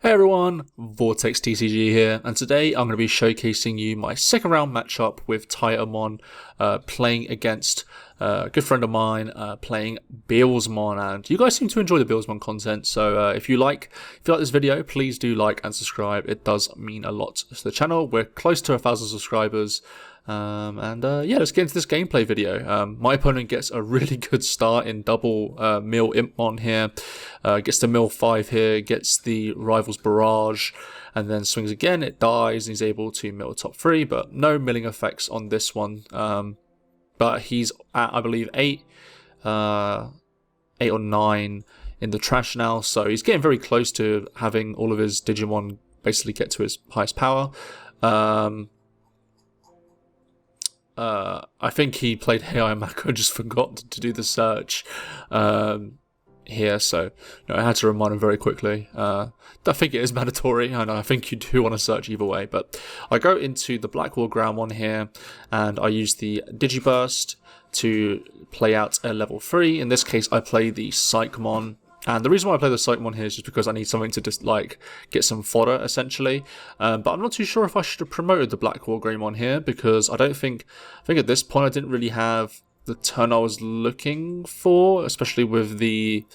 Hey everyone, Vortex TCG here, and today I'm going to be showcasing you my second round matchup with Titamon, playing against a good friend of mine, playing Beelzemon, and you guys seem to enjoy the Beelzemon content, so if you like this video, please do like and subscribe. It does mean a lot to the channel. We're close to 1,000 subscribers. Yeah, let's get into this gameplay video. My opponent gets a really good start in double mill Impmon here, gets the mill 5 here, gets the Rivals Barrage, and then swings again, it dies, and he's able to mill top 3, but no milling effects on this one. But he's at, I believe, 8 or 9 in the trash now, so he's getting very close to having all of his Digimon basically get to his highest power. I think he played AI Mako, just forgot to do the search here, so I had to remind him very quickly. I think it is mandatory, and I think you do want to search either way, but I go into the Blackwall Ground one here, and I use the Digiburst to play out a level 3. In this case, I play the Psychmon. And the reason why I play the Titamon here is just because I need something to just get some fodder essentially. But I'm not too sure if I should have promoted the Blackwall Greymon here, because I think at this point I didn't really have the turn I was looking for, especially with the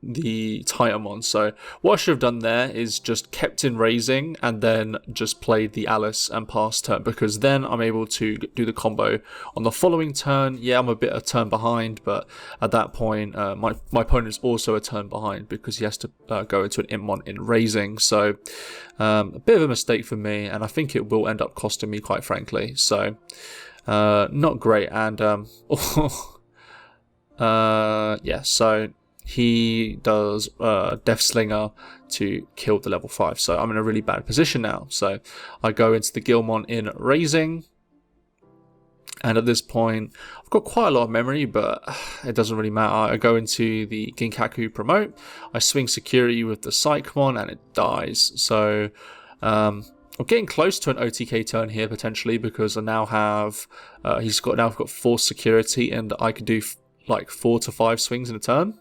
Titamon. So what I should have done there is just kept in raising and then just played the Alice and passed turn, because then I'm able to do the combo on the following turn. Yeah, I'm a bit a turn behind, but at that point my opponent is also a turn behind because he has to go into an Impmon in raising. So a bit of a mistake for me, and I think it will end up costing me, quite frankly. So not great. And yeah, so he does Death Slinger to kill the level 5. So I'm in a really bad position now. So I go into the Gilmon in raising. And at this point, I've got quite a lot of memory, but it doesn't really matter. I go into the Ginkaku promote. I swing security with the Psychmon and it dies. So I'm getting close to an OTK turn here potentially, because I now have he's got 4 security, and I could do like 4 to 5 swings in a turn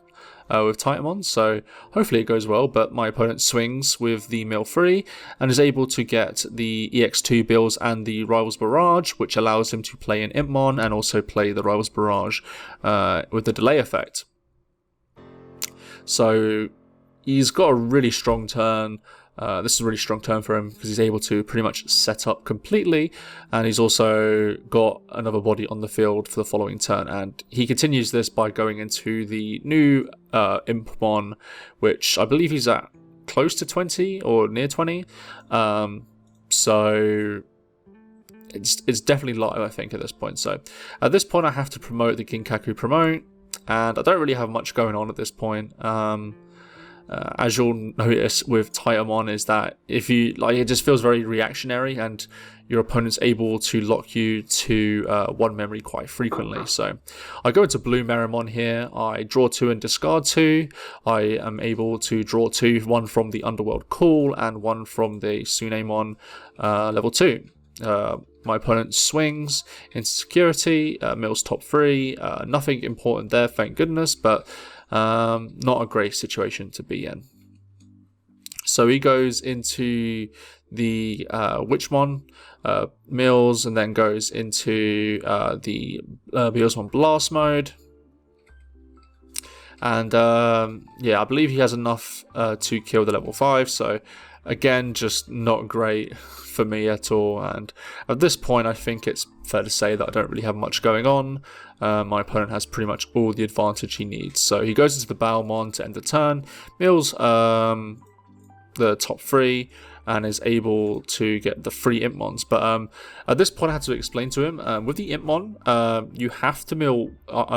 with Titamon, so hopefully it goes well. But my opponent swings with the mill 3 and is able to get the EX2 bills and the Rivals Barrage, which allows him to play an Impmon and also play the Rivals Barrage with the delay effect. So he's got a really strong turn. This is a really strong turn for him because he's able to pretty much set up completely, and he's also got another body on the field for the following turn. And he continues this by going into the new Impmon, which I believe he's at close to 20 or near 20. So it's definitely live, I think, at this point. So at this point I have to promote the Ginkaku promote, and I don't really have much going on at this point. As you'll notice with Titamon, is that if you it just feels very reactionary, and your opponent's able to lock you to 1 memory quite frequently. So I go into Blue Meramon here. I draw 2 and discard 2. I am able to draw 2, 1 from the Underworld Call and 1 from the Sunemon level 2. My opponent swings into security, mills top 3. Nothing important there, thank goodness, but not a great situation to be in. So he goes into the Witchmon, mills, and then goes into the Beelzemon Blast mode. And yeah, I believe he has enough to kill the level 5. So again, just not great for me at all. And at this point, I think it's fair to say that I don't really have much going on. My opponent has pretty much all the advantage he needs. So he goes into the Balmon to end the turn, mills the top 3, and is able to get the 3 Impmons. But at this point I had to explain to him, with the Impmon, you have to mill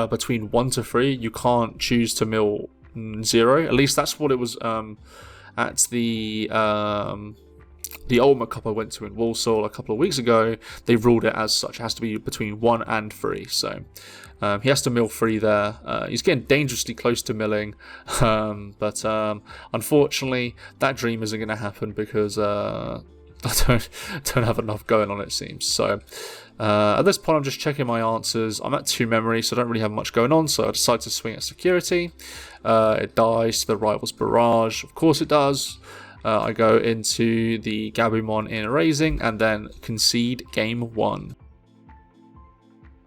between 1 to 3. You can't choose to mill 0. At least that's what it was at the Ultimate Cup I went to in Walsall a couple of weeks ago. They ruled it as such. It has to be between 1 and 3. So he has to mill 3 there. He's getting dangerously close to milling, but unfortunately that dream isn't going to happen because I don't have enough going on, it seems. So At this point, I'm just checking my answers. I'm at 2 memory, so I don't really have much going on, so I decide to swing at security. It dies to the rival's barrage. Of course it does. I go into the Gabumon in Raising, and then concede game 1.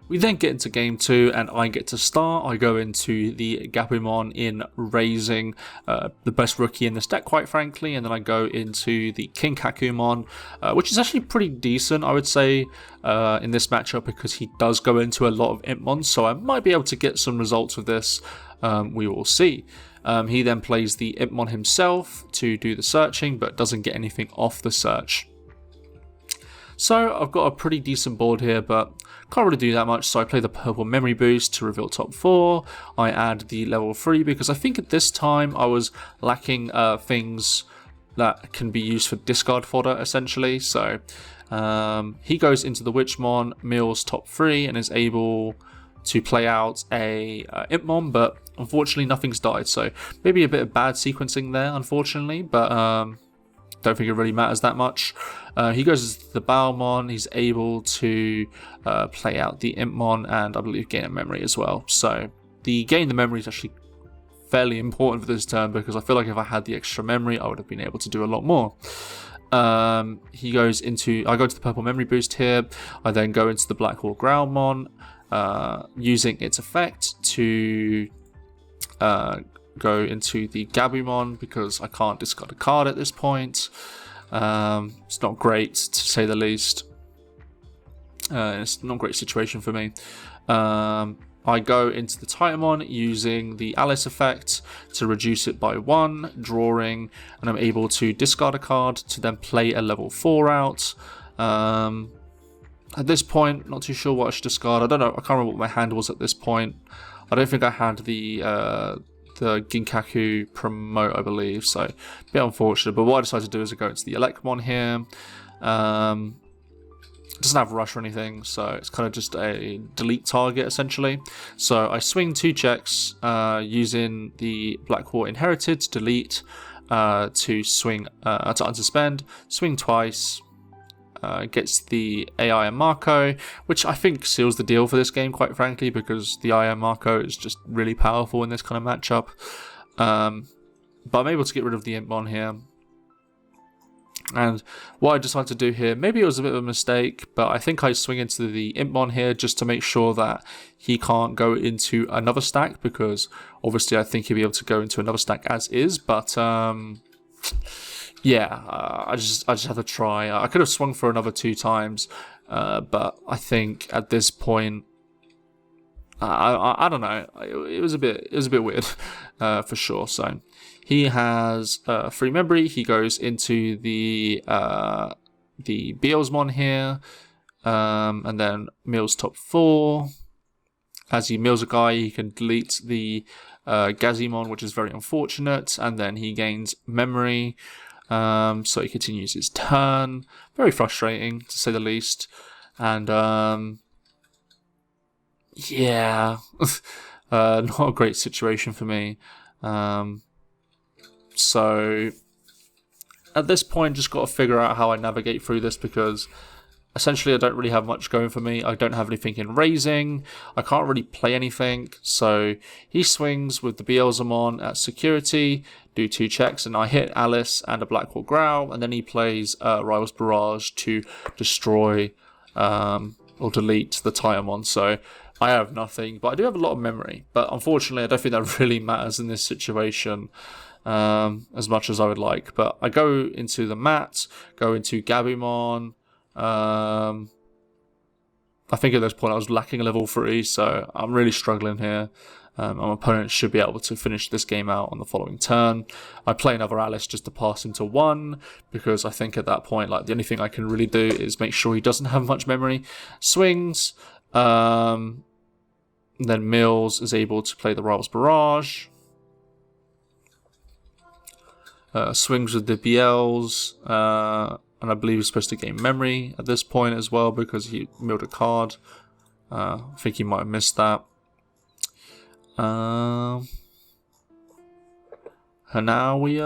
We then get into game 2 and I get to start. I go into the Gabumon in Raising, the best rookie in this deck quite frankly, and then I go into the King Kakumon, which is actually pretty decent I would say in this matchup because he does go into a lot of Impmons, so I might be able to get some results with this, we will see. He then plays the Impmon himself to do the searching but doesn't get anything off the search. So I've got a pretty decent board here, but can't really do that much, so I play the purple memory boost to reveal top 4. I add the level 3 because I think at this time I was lacking things that can be used for discard fodder essentially. So he goes into the Witchmon, mills top 3 and is able to play out a Impmon, but unfortunately nothing's died, so maybe a bit of bad sequencing there unfortunately, but don't think it really matters that much. He goes to the Beelzemon, he's able to play out the Impmon and I believe gain a memory as well. So the gain the memory is actually fairly important for this turn because I feel like if I had the extra memory I would have been able to do a lot more. I go to the purple memory boost here. I then go into the Black Hole Growlmon, using its effect to go into the Gabumon because I can't discard a card at this point. It's not great to say the least. It's not a great situation for me. I go into the Titamon using the Alice effect to reduce it by 1, drawing, and I'm able to discard a card to then play a level 4 out. At this point, not too sure what I should discard. I don't know, I can't remember what my hand was at this point. I don't think I had the Ginkaku promote, I believe, so a bit unfortunate. But what I decided to do is I go into the Electmon here. It doesn't have rush or anything, so it's kind of just a delete target essentially. So I swing 2 checks using the Blackwall Inherited to delete, to swing to unsuspend, swing twice. Gets the AI and Marco, which I think seals the deal for this game, quite frankly, because the AI and Marco is just really powerful in this kind of matchup. But I'm able to get rid of the Impmon here. And what I decided to do here, maybe it was a bit of a mistake, but I think I swing into the Impmon here just to make sure that he can't go into another stack, because obviously I think he'll be able to go into another stack as is, but yeah, I just have to try. I could have swung for another 2 times, but I think at this point, I don't know. It was a bit weird, for sure. So he has 3 memory. He goes into the Beelzemon here, and then mills top 4. As he mills a guy, he can delete the Gazimon, which is very unfortunate, and then he gains memory. So he continues his turn. Very frustrating, to say the least. And, yeah, not a great situation for me. So, at this point, just got to figure out how I navigate through this, because essentially I don't really have much going for me. I don't have anything in raising. I can't really play anything. So he swings with the Beelzemon at security, do 2 checks, and I hit Alice and a Blackwall Growl, and then he plays Rival's Barrage to destroy or delete the Titamon. So I have nothing, but I do have a lot of memory. But unfortunately, I don't think that really matters in this situation as much as I would like. But I go into the mat, go into Gabumon. I think at this point I was lacking a level 3, so I'm really struggling here. My opponent should be able to finish this game out on the following turn. I play another Alice just to pass him to 1, because I think at that point, like, the only thing I can really do is make sure he doesn't have much memory. Swings, then Mills is able to play the Rival's Barrage. Swings with the BLs, and I believe he's supposed to gain memory at this point as well, because he milled a card. I think he might have missed that. And now we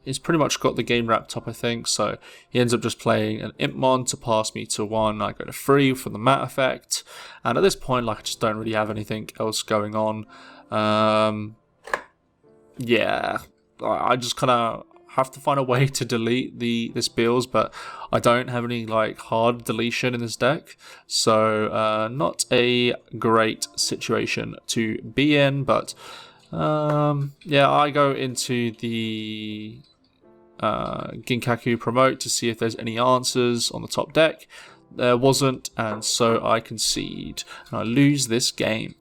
he's pretty much got the game wrapped up, I think. So he ends up just playing an Impmon to pass me to 1. I go to 3 for the mat effect. And at this point, like, I just don't really have anything else going on. Yeah, I just kind of have to find a way to delete this Beels, but I don't have any like hard deletion in this deck, so not a great situation to be in. But yeah, I go into the Ginkaku promote to see if there's any answers on the top deck. There wasn't, and so I concede and I lose this game.